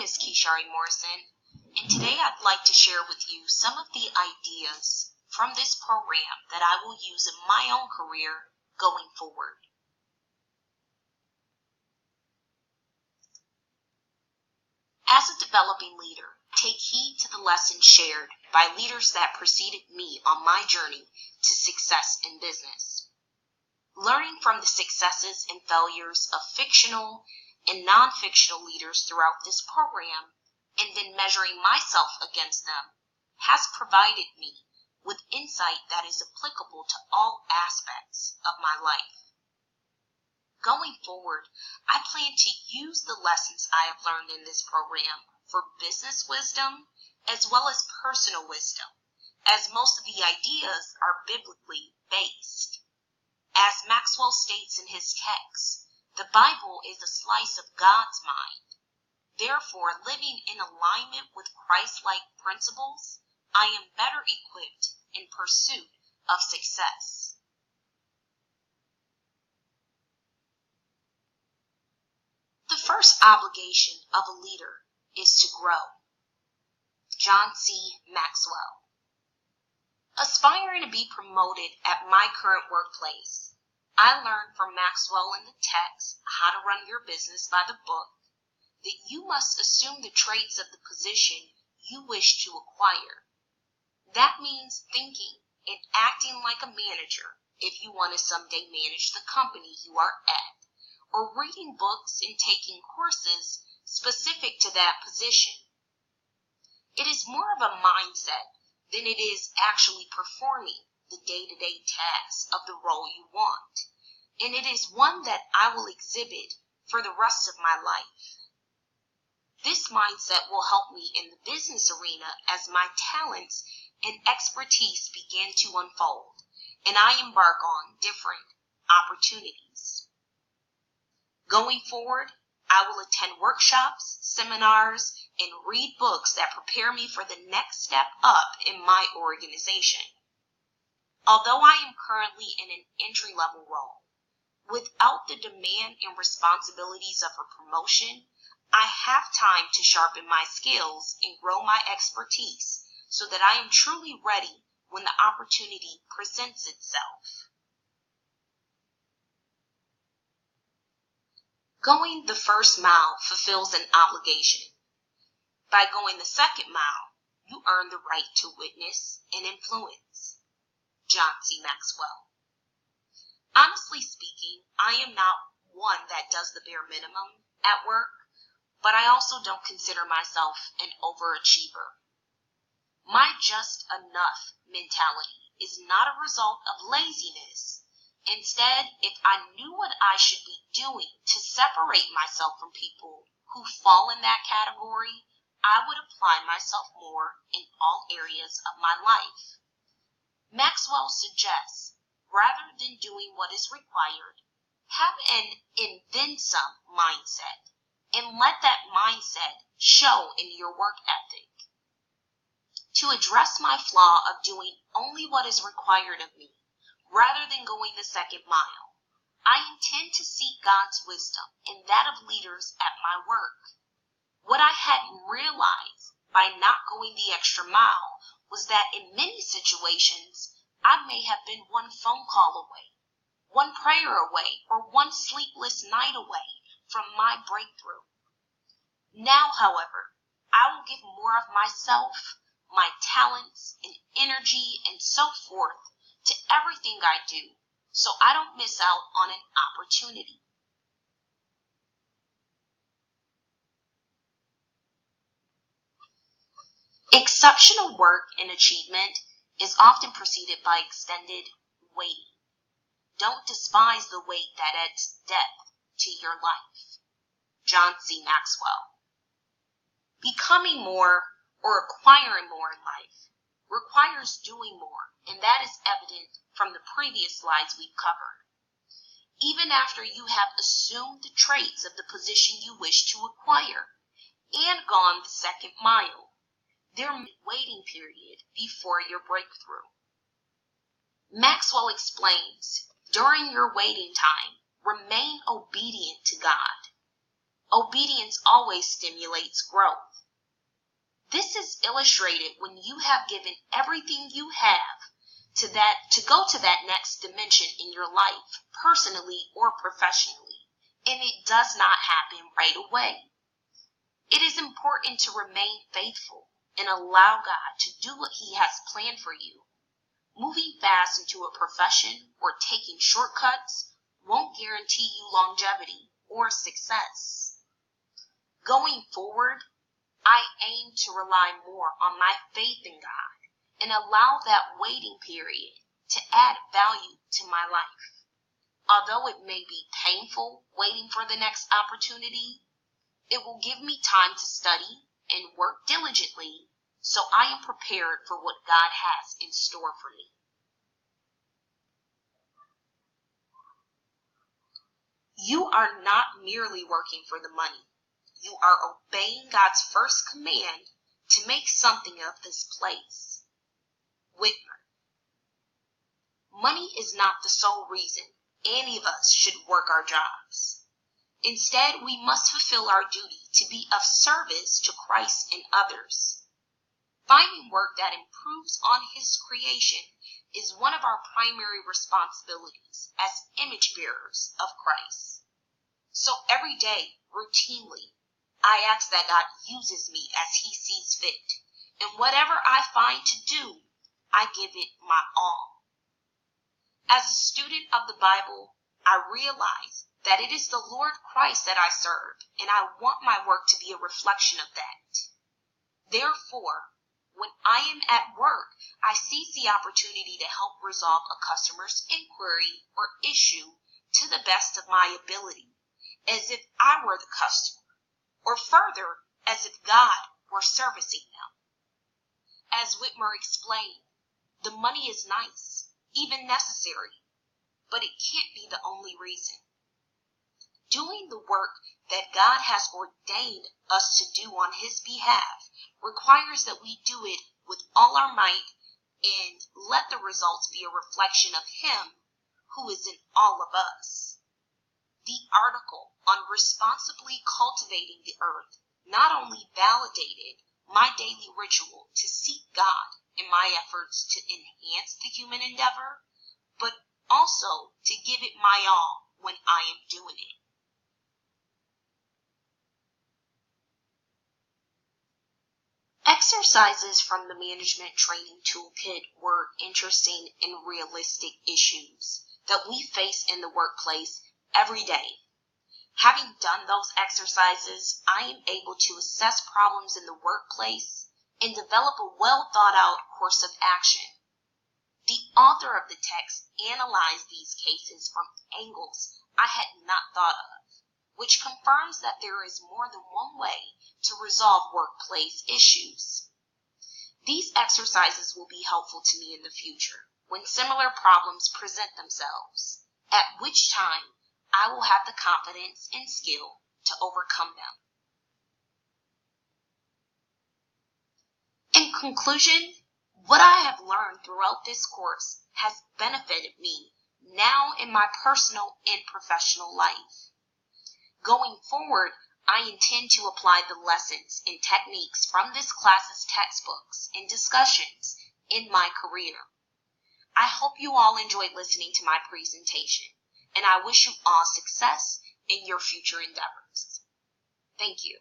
name is Keshari Morrison, and today I'd like to share with you some of the ideas from this program that I will use in my own career going forward. As a developing leader, take heed to the lessons shared by leaders that preceded me on my journey to success in business. Learning from the successes and failures of fictional and non-fictional leaders throughout this program, and then measuring myself against them, has provided me with insight that is applicable to all aspects of my life. Going forward, I plan to use the lessons I have learned in this program for business wisdom as well as personal wisdom, as most of the ideas are biblically based. As Maxwell states in his text, the Bible is a slice of God's mind. Therefore, living in alignment with Christ-like principles, I am better equipped in pursuit of success. The first obligation of a leader is to grow. John C. Maxwell. Aspiring to be promoted at my current workplace, I learned from Maxwell in the text, How to Run Your Business by the Book, that you must assume the traits of the position you wish to acquire. That means thinking and acting like a manager if you want to someday manage the company you are at, or reading books and taking courses specific to that position. It is more of a mindset than it is actually performing the day-to-day tasks of the role you want, and it is one that I will exhibit for the rest of my life. This mindset will help me in the business arena as my talents and expertise begin to unfold, and I embark on different opportunities. Going forward, I will attend workshops, seminars, and read books that prepare me for the next step up in my organization. Although I am currently in an entry-level role, without the demand and responsibilities of a promotion, I have time to sharpen my skills and grow my expertise so that I am truly ready when the opportunity presents itself. Going the first mile fulfills an obligation. By going the second mile, you earn the right to witness and influence. John C. Maxwell. Honestly speaking, I am not one that does the bare minimum at work, but I also don't consider myself an overachiever. My just enough mentality is not a result of laziness. Instead, if I knew what I should be doing to separate myself from people who fall in that category, I would apply myself more in all areas of my life. Maxwell suggests, rather than doing what is required, have an and then some mindset, and let that mindset show in your work ethic. To address my flaw of doing only what is required of me, rather than going the second mile, I intend to seek God's wisdom and that of leaders at my work. What I hadn't realized by not going the extra mile was that in many situations, I may have been one phone call away, one prayer away, or one sleepless night away from my breakthrough. Now, however, I will give more of myself, my talents and energy and so forth to everything I do, so I don't miss out on an opportunity. Exceptional work and achievement is often preceded by extended waiting. Don't despise the wait that adds depth to your life. John C. Maxwell. Becoming more or acquiring more in life requires doing more, and that is evident from the previous slides we've covered. Even after you have assumed the traits of the position you wish to acquire and gone the second mile, there may be a waiting period before your breakthrough. Maxwell explains, during your waiting time, remain obedient to God. Obedience always stimulates growth. This is illustrated when you have given everything you have to go to that next dimension in your life, personally or professionally, and it does not happen right away. It is important to remain faithful and allow God to do what He has planned for you. Moving fast into a profession or taking shortcuts won't guarantee you longevity or success. Going forward, I aim to rely more on my faith in God and allow that waiting period to add value to my life. Although it may be painful waiting for the next opportunity, it will give me time to study and work diligently so I am prepared for what God has in store for me. You are not merely working for the money. You are obeying God's first command to make something of this place. Whitmer. Money is not the sole reason any of us should work our jobs. Instead, we must fulfill our duty to be of service to Christ and others. Finding work that improves on His creation is one of our primary responsibilities as image bearers of Christ. So every day, routinely, I ask that God uses me as He sees fit, and whatever I find to do, I give it my all. As a student of the Bible, I realize that it is the Lord Christ that I serve, and I want my work to be a reflection of that. Therefore, when I am at work, I seize the opportunity to help resolve a customer's inquiry or issue to the best of my ability, as if I were the customer, or further, as if God were servicing them. As Whitmer explained, the money is nice, even necessary, but it can't be the only reason. Doing the work that God has ordained us to do on His behalf requires that we do it with all our might and let the results be a reflection of Him who is in all of us. The article on responsibly cultivating the earth not only validated my daily ritual to seek God in my efforts to enhance the human endeavor, but also to give it my all when I am doing it. Exercises from the Management Training Toolkit were interesting and realistic issues that we face in the workplace every day. Having done those exercises, I am able to assess problems in the workplace and develop a well-thought-out course of action. The author of the text analyzed these cases from angles I had not thought of, which confirms that there is more than one way to resolve workplace issues. These exercises will be helpful to me in the future when similar problems present themselves, at which time I will have the confidence and skill to overcome them. In conclusion, what I have learned throughout this course has benefited me now in my personal and professional life. Going forward, I intend to apply the lessons and techniques from this class's textbooks and discussions in my career. I hope you all enjoyed listening to my presentation, and I wish you all success in your future endeavors. Thank you.